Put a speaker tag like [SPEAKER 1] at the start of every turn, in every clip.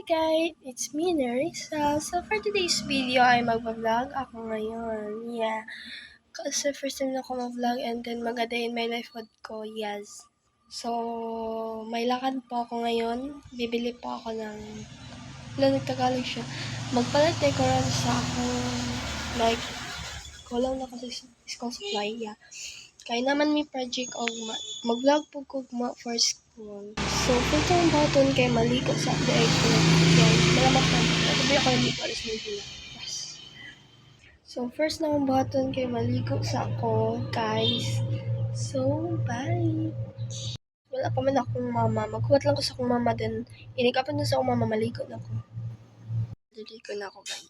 [SPEAKER 1] Hi guys, it's me Nerissa. So for today's video ay magpa-vlog ako ngayon. Yeah. Kasi first time na ako mag-vlog and then mag-a-day in my life with ko. Yes. So may lakad po ako ngayon. Bibili po ako ng nagtagalog siya. Magpalit decoran sa akong like kulang na kasi school supply. Yeah. Kaya naman may project og mag-vlog po ko for school. So, kung itong button kay maligo sa day ko. Yan, malamak na. Sabi ako yung ligo, alas may gila. Yes. So, first na ang button kay maligo sa ako, guys. So, bye! Wala pa man akong mama. Maghuwat lang ko sa akong mama din. Inikapan na sa akong mama, maligo na ako. Maligo na ako, guys.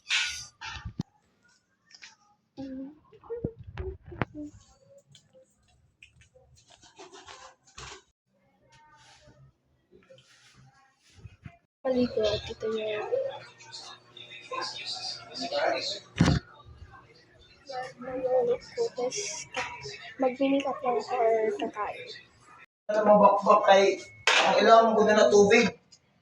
[SPEAKER 1] Maligo at ito yung mayroon ko. Tapos mag-make up lang ako or kakain.
[SPEAKER 2] Mabakbak kay ang ilang ko na tubig.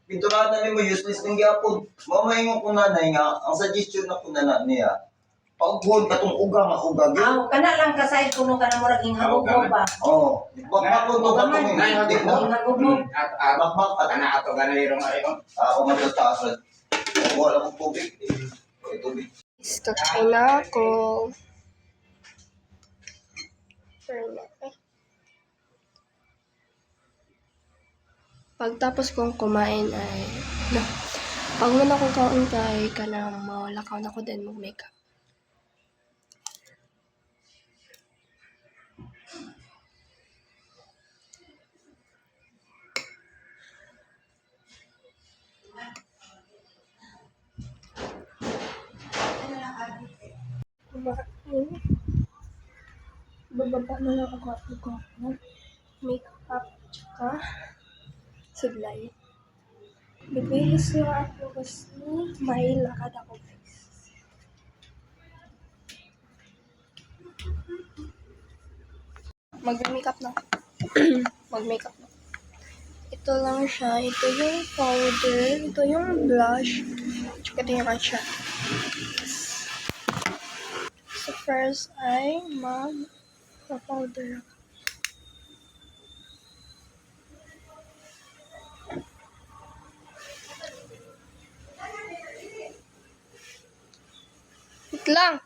[SPEAKER 2] Pinturan na mo useless ng gyapon. Mamaingon ko nanay nga ang suggestion na ko na niya. Pag-good katong uga nga uga gyud.
[SPEAKER 3] Kana lang kasayad kuno kana murag hingabog ba?
[SPEAKER 2] Oh, bakbak ko to katong hindi na.
[SPEAKER 3] Hingabog.
[SPEAKER 2] Bakbak at
[SPEAKER 4] Ana ato ganay rong ayo.
[SPEAKER 2] ako magtataas. Wala akong tubig. Tubig.
[SPEAKER 1] Kakain na ako. Pagtapos kong kumain ay pag muna akong kaon kay kanang mawalakaw na ko din mag-makeup. Bababa na lang ako at makeup tsaka suglay. Bibihis na ako kasi may lakad ako, guys. Mag-makeup na. Mag-makeup na. Ito lang siya. Ito yung powder. Ito yung blush. Tsaka ito yung eyeshadow. So first ay mag-powder ako. Wait lang.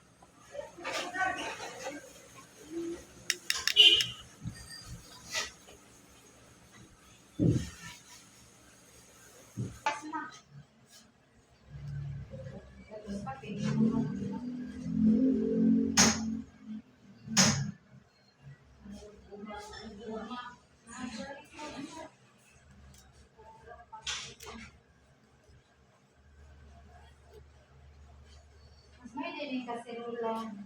[SPEAKER 3] May din kasi ulan.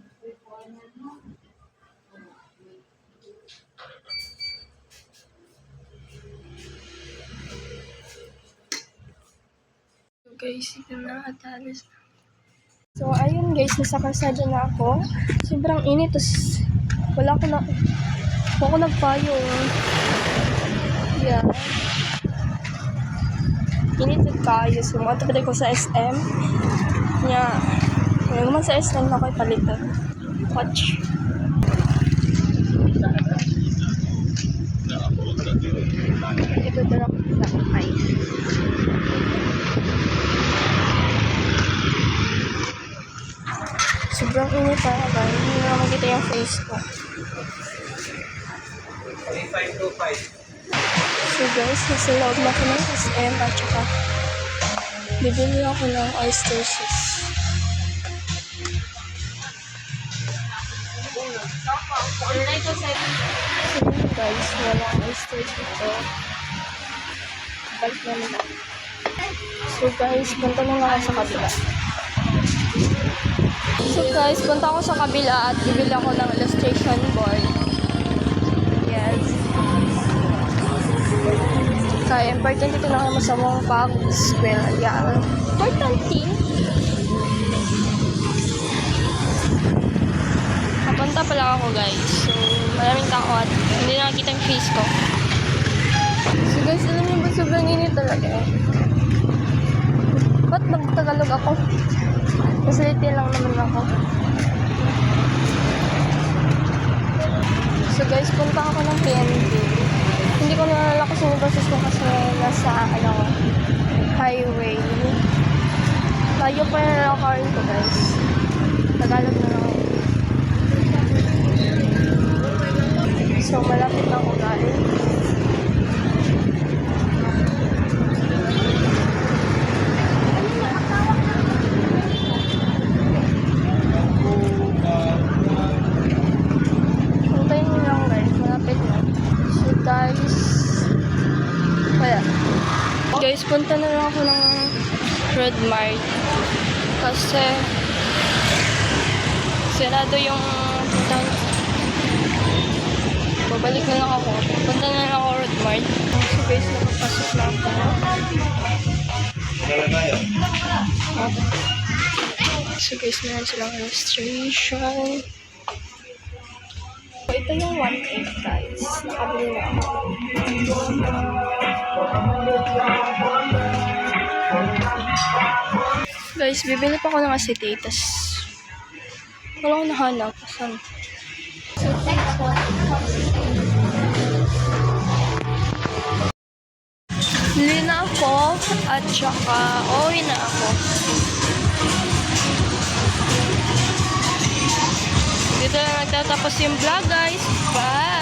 [SPEAKER 1] So guys, ito na atalis na. So ayun guys, nasa kalsada na ako. Sobrang init, tapos wala ako nagpayo. Yeah. Init at kayo. So matapad ko sa SM. Yeah. Ngayon naman sa SM na ako ipalitan. Watch. Ito darap na ay. Sobrang init talaga. Hindi na makita yung face ko.
[SPEAKER 4] 525.
[SPEAKER 1] So guys, nasa loob na ako ng SM at saka bibili ako ng oyster sauce. So guys, walang oyster dito. Balik naman ako. So guys, punta na nga ako sa kabila. So guys, punta ako sa kabila at bibili ako ng illustration board. Yes. Kaya important ito na kayo sa mga pag-square. Yeah. Important thing. Napunta pala ako guys. So, maraming tao at hindi nakakita yung face ko. So guys, alam niyo ba sobrang init talaga. Tagalog ako. Facility lang naman ako. So guys, punta ako ng PNB. Hindi ko nalala kasi yung boses ko kasi nasa highway. Layo pa yung lalakarin ko guys. Tagalog na lang ako. So malapit na ako galing. Puntayin nyo lang guys, malapit na. So guys, wala. Guys, punta na lang ako ng Red Mart. Kasi sarado yung puntahan. Babalik na lang ako. Punta na lang ako Red Mart. So guys, nakapasok na ako. Okay. So guys, meron silang registration. So, ito yung 1.8 guys. Nakabili na ako. Guys, bibili pa ako ng acetates. Wala akong nahanap. Saan? Bili na ako at saka uuwi na ako. Dito na nagtatapos yung vlog guys. Bye!